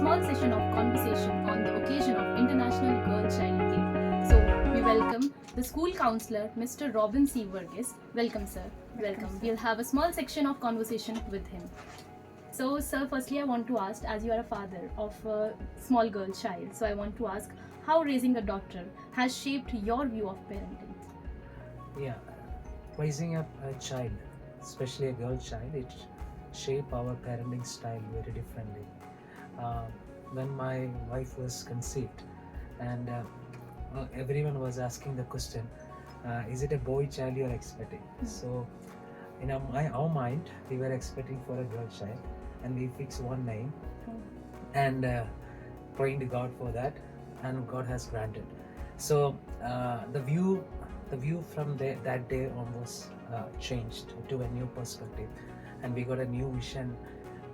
small session of conversation on the occasion of International Girl Child Day. So, we welcome the school counselor, Mr. Robin C. Verghese. Welcome, sir. Welcome. sir. We'll have a small section of conversation with him. So, sir, firstly, I want to ask, as you are a father of a small girl child, so I want to ask how raising a daughter has shaped your view of parenting. Yeah, raising up a child, especially a girl child, it shape our parenting style very differently. Uh, when my wife was conceived, and everyone was asking the question, is it a boy child you are expecting? So, in our mind, we were expecting for a girl child, and we fixed one name, and praying to God for that, and God has granted. So the view from that day on was changed to a new perspective, and we got a new vision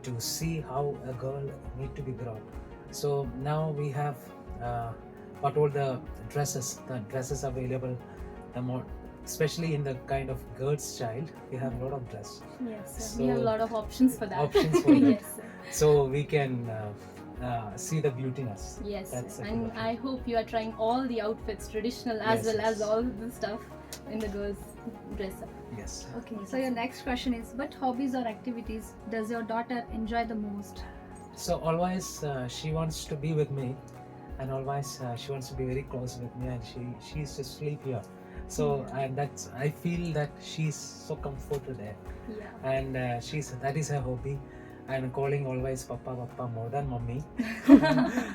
to see how a girl need to be grown. So now we have what all the dresses available, the more especially in the kind of girl's child, we have a lot of dress Yes, sir. So, We have a lot of options for that. options for that. Yes, sir. so we can see the beautiness. Yes, That's sir. a And good option. I hope you are trying all the outfits, traditional as Yes, well as yes. all the stuff in the girls' dress up. Yes. Okay, so your next question is, what hobbies or activities does your daughter enjoy the most? So always she wants to be with me, and always she wants to be very close with me, and she used to sleep here. So and that's I feel that she's so comfortable there, Yeah. and that is her hobby. And calling always papa more than mommy.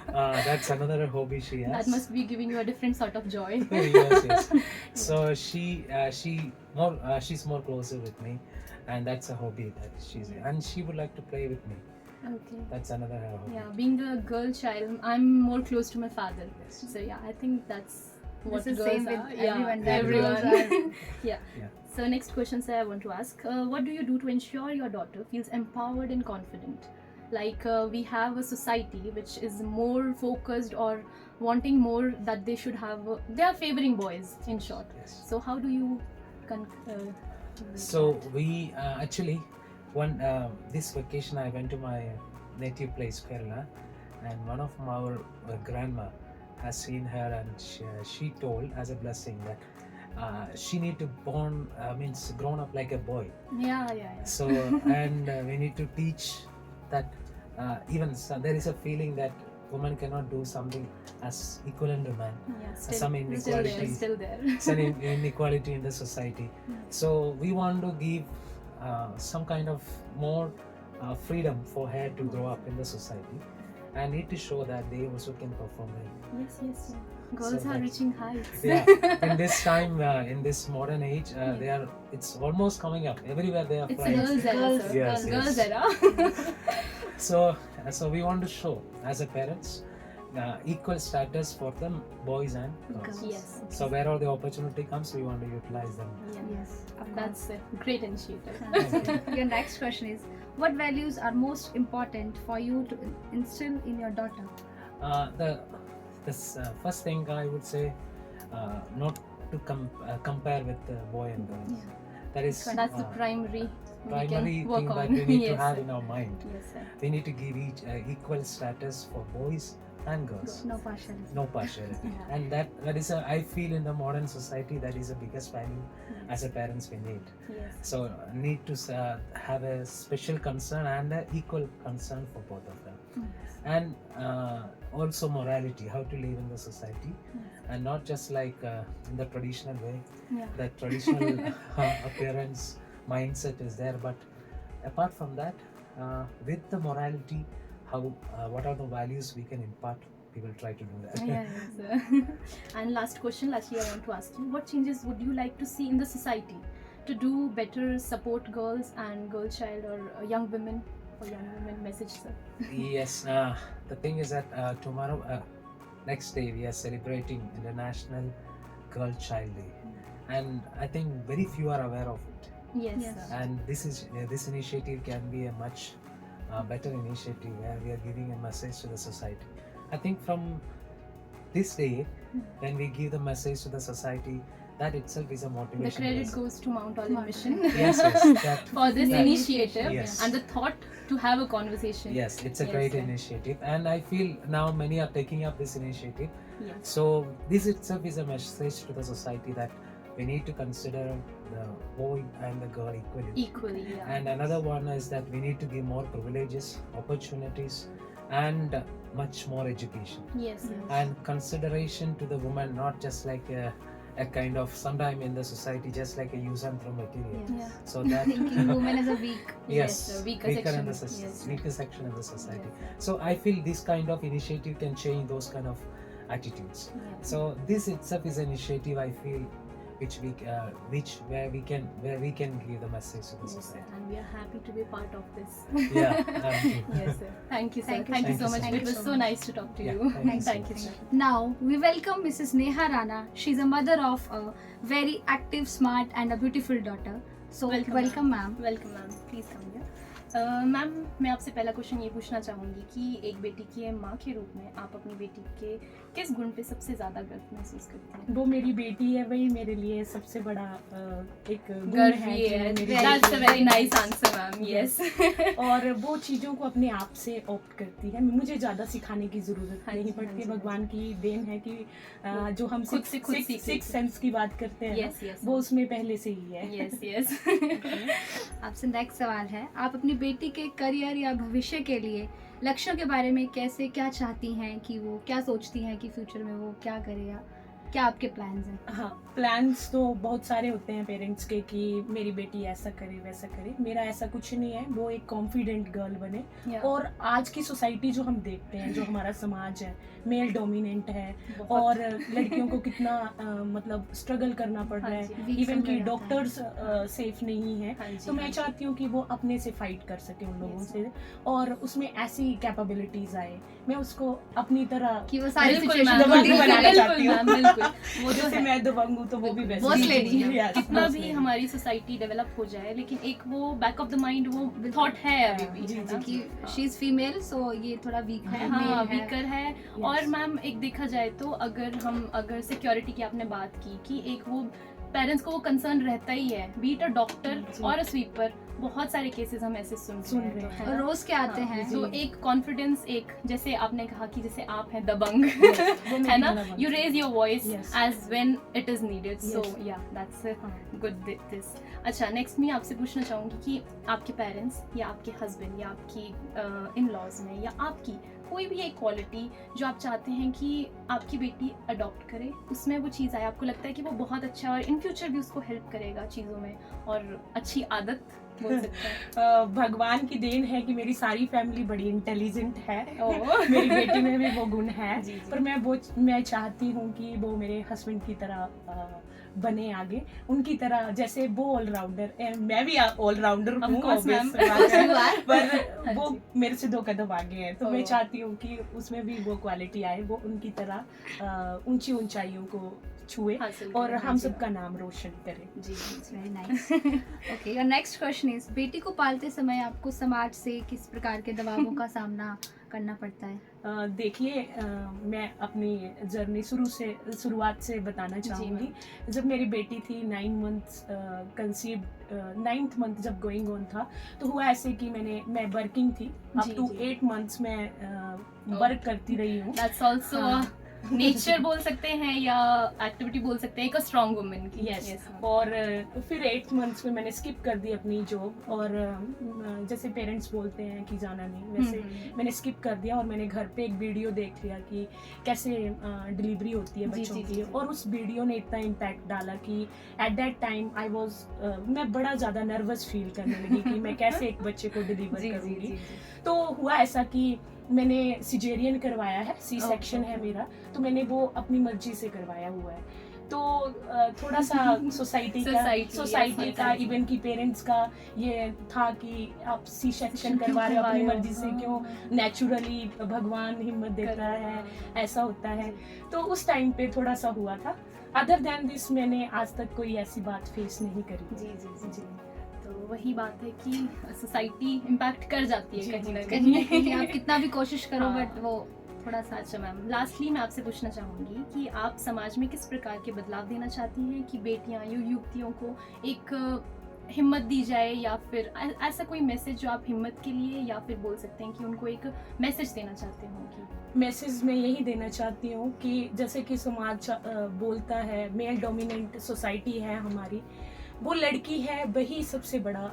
That's another hobby she has. That must be giving you a different sort of joy. yes. So she's more closer with me, and that's a hobby that and she would like to play with me. Okay. That's another hobby. Yeah, being a girl child, I'm more close to my father. Yes. So yeah, I think that's what This is girls same with are. everyone, Yeah, that everyone. girls are- yeah. Yeah. So next question, sir, I want to ask, what do you do to ensure your daughter feels empowered and confident? Like we have a society which is more focused or wanting more that they should have. They are favoring boys, in short. Yes. So how do you? So we actually this vacation I went to my native place Kerala, and one of our grandma has seen her, and she told as a blessing that she need to means grown up like a boy. Yeah. So and we need to teach that there is a feeling that woman cannot do something as equivalent to man. Yeah, Some still there, inequality. still there. Some inequality in the society. So we want to give some kind of more freedom for her to grow up in the society, and need to show that they also can perform well. Yes. Girls So are that's- reaching heights. Yeah, in this time, in this modern age, it's almost coming up. Everywhere they are It's a flying. girls' era, Girls- sir. Yes, Girls' yes. era. So we want to show as a parents equal status for them, boys and girls. Yes. So where all the opportunity comes, we want to utilize them. Yes, of That's a great initiative. course. Your next question is, what values are most important for you to instill in your daughter? The first thing I would say, not to compare with boy and girls. That is That's the primary we primary can work thing on. that we need Yes, to have sir. in our mind. Yes, sir. We need to give each equal status for boys and girls. No partiality. No partiality. Yeah. And that is I feel in the modern society that is the biggest value as a parents we need. Yes. So need to have a special concern and an equal concern for both of them. And also morality, how to live in the society, and not just like in the traditional way. Yeah. The traditional appearance mindset is there, but apart from that, with the morality, what are the values we can impart, we will try to do that. Yes. And lastly, I want to ask you, what changes would you like to see in the society to do better support girls and girl child or young women? For young women, message, sir. Yes, the thing is that tomorrow, next day, we are celebrating International Girl Child Day, and I think very few are aware of it. Yes. Yes. Sir. And this initiative can be a much better initiative where we are giving a message to the society. I think from this day, when we give the message to the society, that itself is a The motivation. credit Yes. goes to Mount Olive Mission Yes, that, for this Yeah. initiative Yes. and the thought to have a conversation. yes, it's a Yes, great sir. initiative, and I feel now many are taking up this initiative. Yes. So this itself is a message to the society that we need to consider the boy and the girl equally. Equally, yeah. And another one is that we need to give more privileges, opportunities, and much more education Yes, yes. and consideration to the woman, not just like a kind of sometime in the society just like a use and throw material. Yeah. Yeah. So that Thinking woman as a weak. yes, sir, weaker in section. the society, Yes. weaker section of the society. Yes. So I feel this kind of initiative can change those kind of attitudes. Yeah. So this itself is an initiative I feel which where we can give the message to the Yes, sir. society. And we are happy to be part of this. Yeah, Yes, sir. Thank you, sir. Thank you Thank you so so much. much. It was so nice to talk to Yeah, you. thank you so Thank you, much. sir. Now we welcome Mrs. Neha Rana. She's a mother of a very active, smart, and a beautiful daughter. So welcome ma'am. Welcome ma'am, please come here. Ma'am, मैं आपसे पहला question ये पूछना चाहूँगी कि एक बेटी की माँ के रूप में आप अपनी बेटी के किस गुण पे सबसे ज़्यादा गर्व महसूस करती हैं? वो मेरी बेटी है, वही मेरे लिए सबसे बड़ा एक गुण गर्व है ये कि है। वो मेरी That's a बेटी very है। nice answer, ma'am. Yes. और वो चीज़ों को अपने आप से ऑप्ट करती है, मुझे ज़्यादा सिखाने की ज़रूरत हाँ जी, नहीं हाँ पड़ती। जी। भगवान की देन है कि जो हम खुद से खुद सीख सिक्स लेते सेंस की बात करते हैं Yes, yes. वो उसमें पहले से ही है। Yes, yes. आपसे नेक्स्ट सवाल है, आप अपनी बेटी के करियर या भविष्य के लिए लक्ष्यों के बारे में कैसे क्या चाहती हैं कि वो क्या सोचती हैं कि फ्यूचर में वो क्या करे या क्या आपके प्लान्स हैं? हाँ, प्लान्स तो बहुत सारे होते हैं पेरेंट्स के कि मेरी बेटी ऐसा करे वैसा करे। मेरा ऐसा कुछ नहीं है, वो एक कॉन्फिडेंट गर्ल बने। Yeah. और आज की सोसाइटी जो हम देखते हैं, जो हमारा समाज है मेल डोमिनेंट है बहुत। और लड़कियों को कितना मतलब स्ट्रगल करना पड़ रहा हाँ है, जी। इवन समझा कि जाता है। डॉक्टर्स सेफ नहीं है। हाँ जी, तो मैं हाँ जी। चाहती हूँ कि वो अपने से फाइट कर सके उन लोगों Yes. से और उसमें ऐसी कैपेबिलिटीज आए, मैं उसको अपनी तरह कि वो सारी बिल्कुल सिचुएशन मैम, दबंग बिल्कुल, बनाना बिल्कुल चाहती हूँ। मैम, बिल्कुल। वो जो जैसे है, मैं दबंग हूँ तो वो भी वैसे Boss ही। lady है। Yes, कितना boss भी lady। हमारी सोसाइटी डेवलप हो जाए, लेकिन एक वो बैक ऑफ द माइंड वो थॉट है अभी भी, जी, है जी, ना? कि शी इज फीमेल सो ये थोड़ा वीक है, हाँ, male है। वीकर है। और मैम एक देखा जाए तो अगर सिक्योरिटी की आपने बात की कि एक वो पेरेंट्स को वो कंसर्न रहता ही है, बीट अ डॉक्टर जी। और अ स्वीपर। बहुत सारे केसेस हम ऐसे सुन सुन रहे रहे हैं, हैं। तो है ना? रोज के आते हाँ, हैं। तो एक कॉन्फिडेंस, एक जैसे आपने कहा कि जैसे आप हैं दबंग, Yes, वो मेरी है ना? दबंग यू है। Raise your voice Yes. As when it is needed. So Yes. Yeah that's हाँ। Good this. अच्छा, नेक्स्ट मैं आपसे पूछना चाहूँगी कि आपके पेरेंट्स या आपके हस्बैंड या आपकी इन लॉज में या आपकी कोई भी एक क्वालिटी जो आप चाहते हैं कि आपकी बेटी अडॉप्ट करे, उसमें वो चीज़ आए, आपको लगता है कि वो बहुत अच्छा और इन फ्यूचर भी उसको हेल्प करेगा चीज़ों में और अच्छी आदत बोल सकते हैं। भगवान की देन है कि मेरी सारी फैमिली बड़ी इंटेलिजेंट है। ओह। मेरी बेटी में भी वो गुण है। जी, जी। पर मैं चाहती हूँ कि वो मेरे हस्बैंड की तरह बने आगे, उनकी तरह। जैसे वो ऑलराउंडर, मैं भी ऑलराउंडर Of हूँ course, obvious ma'am. बात है। You are. पर वो हाँ मेरे से 2 कदम आगे हैं, तो मैं ओह। चाहती हूँ कि उसमें भी वो क्वालिटी आए, वो उनकी तरह ऊंची ऊंचाइयों को छुए हासिल और करें, हम हाँ जी। सबका नाम रोशन करें। जी, जी, जी। Very nice. Okay, your next question is, बेटी को पालते समय आपको समाज से किस प्रकार के दबावों का सामना करना पड़ता है? देखिए, मैं अपनी जर्नी शुरुआत से बताना चाहूँगी। जब मेरी बेटी थी 9 मंथ्स कंसीव्ड, 9th मंथ जब गोइंग ऑन था, तो हुआ ऐसे कि मैं वर्किंग थी अप जी, टू जी। 8 मंथ्स में वर्क करती रही हूँ। दैट्स आल्सो हाँ। नेचर बोल सकते हैं या एक्टिविटी बोल सकते हैं एक स्ट्रॉन्ग वुमन की। Yes, ma'am. और फिर 8 मंथ्स में मैंने स्किप कर दी अपनी जॉब, और जैसे पेरेंट्स बोलते हैं कि जाना नहीं, वैसे मैंने स्किप कर दिया और मैंने घर पे एक वीडियो देख लिया कि कैसे डिलीवरी होती है जी, बच्चों जी, की, जी। और उस वीडियो ने इतना इम्पैक्ट डाला कि एट दैट टाइम मैं बड़ा ज़्यादा नर्वस फील करने लगी कि मैं कैसे एक बच्चे को डिलीवर जी, जी, करूँगी। जी, तो हुआ ऐसा कि मैंने सिजेरियन करवाया है, सी सेक्शन है मेरा, तो मैंने वो अपनी मर्जी से करवाया हुआ है। तो थोड़ा सा सोसाइटी Society, का yes, इवन की पेरेंट्स का ये था कि आप सी सेक्शन करवा रहे हो अपनी मर्जी से, क्यों नेचुरली भगवान हिम्मत देता है, ऐसा होता है। तो उस टाइम पे थोड़ा सा हुआ था। अदर देन दिस मैंने आज तक कोई ऐसी बात फेस नहीं करी। जी, जी, जी, जी। तो वही बात है कि सोसाइटी इम्पैक्ट कर जाती है जी, कहीं ना जी, कहीं ना कहीं। कहीं आप कितना भी कोशिश करो हाँ। बट वो थोड़ा सा। अच्छा मैम, लास्टली मैं आपसे पूछना चाहूँगी कि आप समाज में किस प्रकार के बदलाव देना चाहती हैं कि बेटियां या युवतियों को एक हिम्मत दी जाए, या फिर ऐसा कोई मैसेज जो आप हिम्मत के लिए, या फिर बोल सकते हैं कि उनको एक मैसेज देना चाहते हो कि मैसेज मैं यही देना चाहती हूँ कि जैसे कि समाज बोलता है, मेल डोमिनेंट सोसाइटी है हमारी, वो लड़की है वही सबसे बड़ा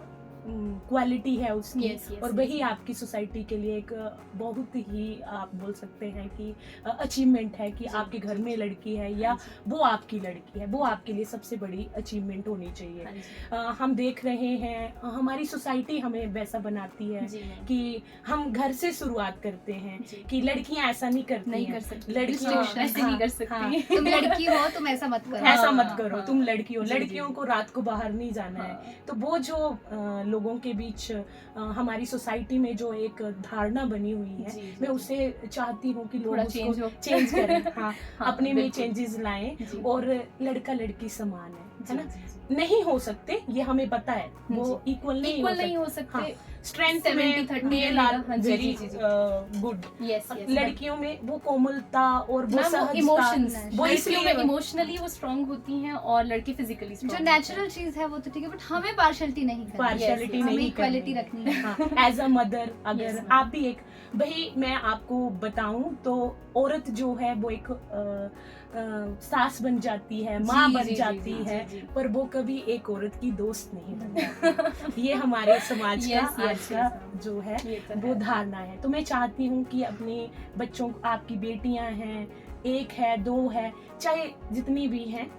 क्वालिटी है उसकी। Yes, yes, और yes, वही yes. आपकी सोसाइटी के लिए एक बहुत ही आप बोल सकते हैं कि अचीवमेंट है कि जी, आपके घर जी, में जी. लड़की है या हाँ जी, वो आपकी लड़की है, वो आपके लिए सबसे बड़ी अचीवमेंट होनी चाहिए। हाँ जी, हम देख रहे हैं हमारी सोसाइटी हमें वैसा बनाती है जी मैम, कि हम घर से शुरुआत करते हैं जी. कि लड़कियां ऐसा नहीं करती नहीं हैं। कर सकती, लड़कियां हाँ, ऐसे नहीं कर हाँ, सकती। तुम लड़की हो, तुम ऐसा मत करो। ऐसा हाँ, मत करो, हाँ. तुम लड़की हो, जी, जी, लड़कियों जी. को रात को बाहर नहीं जाना है। हाँ, तो वो जो लोगों के बीच हमारी सोसाइटी में जो एक धारणा बनी हुई है, जी, जी, मैं जी. उसे चाहती हूँ कि लोग थोड़ा उसको चेंज हो. चेंज करें। हाँ, हाँ, अपने में बिल्कुल. चेंजेस लाएं जी. और लड़का लड़की समान है जी, ना। जी, जी. नहीं हो सकते, ये हमें पता है, वो इक्वल नहीं इक्वल नहीं हो हो सकते. हाँ, स्ट्रेंथ 70, में 30 मेल आर हाँ जी, वेरी जी, जी. गुड। Yes yes. लड़कियों में वो कोमलता और वो मैम, वो सहजता, इमोशंस, वो लड़कियों इसलिए में इमोशनली वो स्ट्रांग होती हैं और लड़के फिजिकली जो नेचुरल चीज है वो तो ठीक है, बट हमें पार्शियलिटी नहीं करनी। पार्शियलिटी yes, हमें नहीं इक्वालिटी करनी रखनी है। हाँ, एज अ मदर अगर Yes, ma'am. आप भी एक भाई, मैं आपको बताऊं तो औरत जो है वो एक सास बन जाती है, माँ बन जाती है, पर वो कभी एक औरत की दोस्त नहीं बनती। ये हमारे समाज का Yes, yes, आज का yes, जो है तो वो धारणा है। तो मैं चाहती हूँ कि अपने बच्चों, आपकी बेटियां हैं, एक है, दो है, चाहे जितनी भी हैं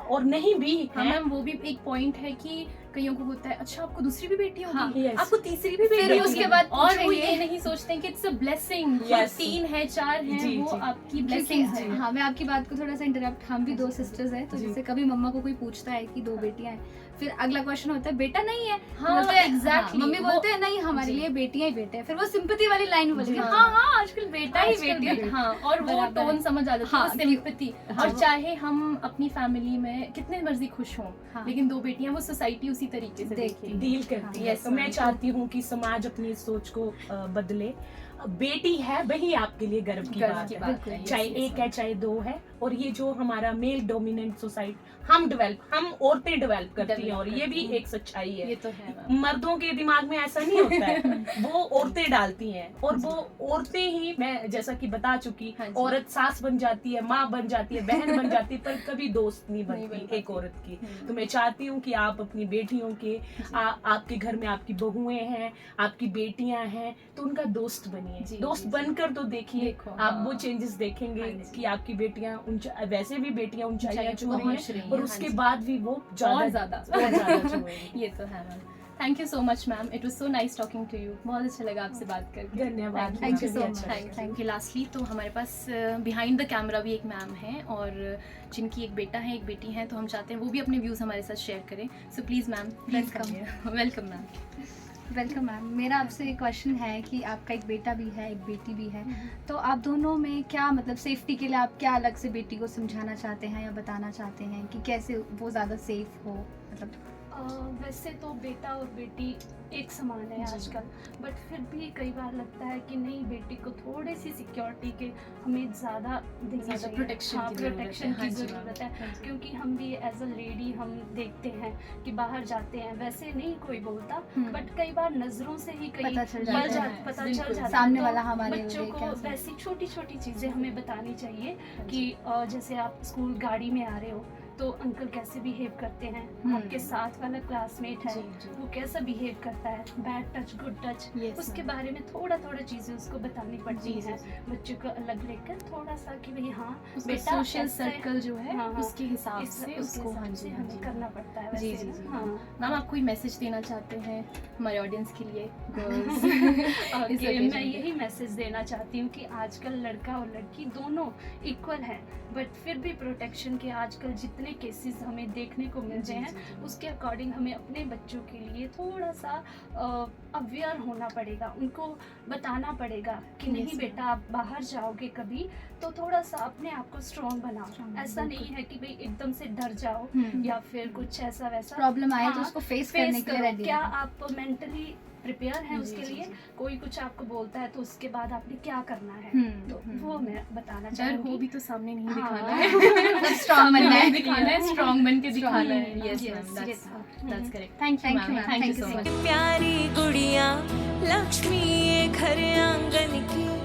और नहीं भी हाँ हैं, मैम, वो भी एक पॉइंट है कि कईयों को होता है अच्छा आपको दूसरी भी बेटी होगी, हाँ, yes. आपको तीसरी भी फिर बेटी होगी, उसके बाद और वो पूछेंगे। ये नहीं सोचते हैं कि इट्स अ ब्लेसिंग, Yes. 3 है 4 है, जी, वो जी. आपकी क्योंकि ब्लेसिंग्स है. हाँ, मैं आपकी बात को थोड़ा सा इंटरप्ट, हम भी 2 सिस्टर्स हैं, तो जी. जैसे कभी मम्मा को कोई पूछता है कि 2 बेटियां हैं, फिर अगला क्वेश्चन होता है बेटा नहीं है, हाँ, बोलते हैं, exactly. मम्मी वो- बोलते हैं नहीं हमारे जी. लिए बेटियां ही बेटे हैं, फिर वो सिंपैथी वाली लाइन बोलेगी, हाँ. हाँ हाँ आजकल बेटा ही आजकल बेटी है। भी- हाँ, और वो बराबर है। टोन समझ आ जाता है, हाँ, वो सिंपैथी. हाँ, और वो- चाहे हम अपनी फैमिली में कितने मर्जी खुश हों, हाँ। लेकिन 2 बेटियां, वो सोसाइटी उसी तरीके से देखती देखती है. डील करती है। Yes, तो मैं ma'am. चाहती हूँ कि समाज अपनी इस सोच को बदले। बेटी है वही आपके लिए गर्व की गर्व बात की है, बात है. चाहे Yes, yes, एक है चाहे 2 है। और ये जो हमारा मेल डोमिनेंट सोसाइटी हम औरतें डेवलप करती हैं, और ये भी करती हैं. एक सच्चाई ये है। तो है मैम. मर्दों के दिमाग में ऐसा नहीं होता है, वो औरतें डालती हैं, और वो औरतें ही, मैं जैसा कि बता चुकी, हाँ जी. औरत सास बन जाती है, माँ बन जाती है, बहन बन जाती है, पर कभी दोस्त नहीं नहीं बन बनती एक पाती. औरत की। हम्म. तो मैं चाहती हूँ कि आप अपनी बेटियों के आपके घर में आपकी बहुएं हैं, आपकी बेटियां हैं, तो उनका दोस्त बनिए, जी, दोस्त जी, जी. बनकर तो देखिए, देखो, आप हाँ. वो चेंजेस देखेंगे हाँ जी. कि आपकी बेटियां वैसे भी बेटियां ऊंचाइयां छू रही पहुंच हैं, रही और हैं, उसके हाँ जी. बाद भी वो और ज्यादा ज्यादा और ज्यादा छुएंगी। ये तो है ma'am. Thank you so much ma'am, it was so nice talking to you. बहुत अच्छा लगा आपसे बात करके. धन्यवाद। Thank you मुझे so भी much. अच्छा लगा। Thank you. लास्टली तो हमारे पास बिहाइंड द कैमरा भी एक मैम है, और जिनकी एक बेटा है एक बेटी है, तो हम चाहते हैं वो भी अपने व्यूज हमारे साथ शेयर करें. So please ma'am, Welcome. Welcome ma'am. Welcome ma'am. मेरा आपसे एक क्वेश्चन है कि आपका एक बेटा भी है, एक बेटी भी है, तो आप दोनों में क्या मतलब सेफ्टी के लिए आप क्या अलग से बेटी को समझाना चाहते हैं या बताना चाहते हैं कि कैसे वो ज़्यादा सेफ हो, मतलब वैसे तो बेटा और बेटी एक समान है जी। आजकल, बट फिर भी कई बार लगता है कि नहीं, बेटी को थोड़ी सी सिक्योरिटी के हमें ज़्यादा देनी ज़्यादा चाहिए। प्रोटेक्शन हाँ, की ज़रूरत है. प्रोटेक्शन हाँ की जी, ज़रूरत मैम. है, क्योंकि हम भी एज अ लेडी हम देखते हैं कि बाहर जाते हैं, वैसे नहीं कोई बोलता, बट कई बार नज़रों से ही कई पता चल पता जाता है। चल बिल्कुल. जाता है। सामने तो वाला हमारे बच्चों लिए को क्या वैसी छोटी छोटी चीज़ें हमें बतानी चाहिए कि जैसे आप स्कूल गाड़ी में आ रहे हो तो अंकल कैसे बिहेव करते हैं, आपके साथ वाला क्लासमेट है जी, जी. वो कैसा बिहेव करता है, bad touch good touch, Yes, उसके ma'am. बारे में थोड़ा थोड़ा चीज़ें उसको बतानी पड़ती जी, जी, हैं, जी. बच्चों को अलग लेकर थोड़ा सा कि भाई हाँ उसका बेटा सोशल ऐसा है, सर्कल जो है हाँ, हाँ, उसके हिसाब इस से उसके उसको. हाँ हिसाब जी, से हाँ हमें जी. करना पड़ता है जी, वैसे जी, ना, जी. हाँ. मैम, आप कोई मैसेज देना चाहते हैं हमारे ऑडियंस के लिए, गर्ल्स? ओके, मैं यही मैसेज देना चाहती हूँ कि आजकल लड़का और लड़की दोनों इक्वल हैं, बट फिर भी प्रोटेक्शन के आजकल जितने केसेस हमें देखने को मिलते हैं, उसके अकॉर्डिंग हमें अपने बच्चों के लिए थोड़ा सा अवेयर होना पड़ेगा, उनको बताना पड़ेगा कि Yes, नहीं ma'am. बेटा आप बाहर जाओगे कभी तो थोड़ा सा अपने आप को स्ट्रॉन्ग बनाओ, Strong, ऐसा बिल्कुल. नहीं है कि भाई एकदम से डर जाओ या फिर कुछ ऐसा वैसा। प्रॉब्लम आए तो हाँ, उसको फेस करने फेस के लिए करो, रेडी क्या आप मेंटली प्रिपेयर हैं जी, उसके जी, लिए। जी। कोई कुछ आपको बोलता है तो उसके बाद आपने क्या करना है, तो वो मैं बताना डर चाहूंगी। हो भी तो सामने नहीं हाँ। दिखाना है, मतलब strong बनना है। दिखाना है, स्ट्रॉन्ग बन के दिखाना है। Strong, yes yes, ma'am, yes. That's correct. Thank you Thank you, ma'am, ma'am. Thank you Thank you so so much. प्यारी गुड़िया लक्ष्मी ये घर आंगन की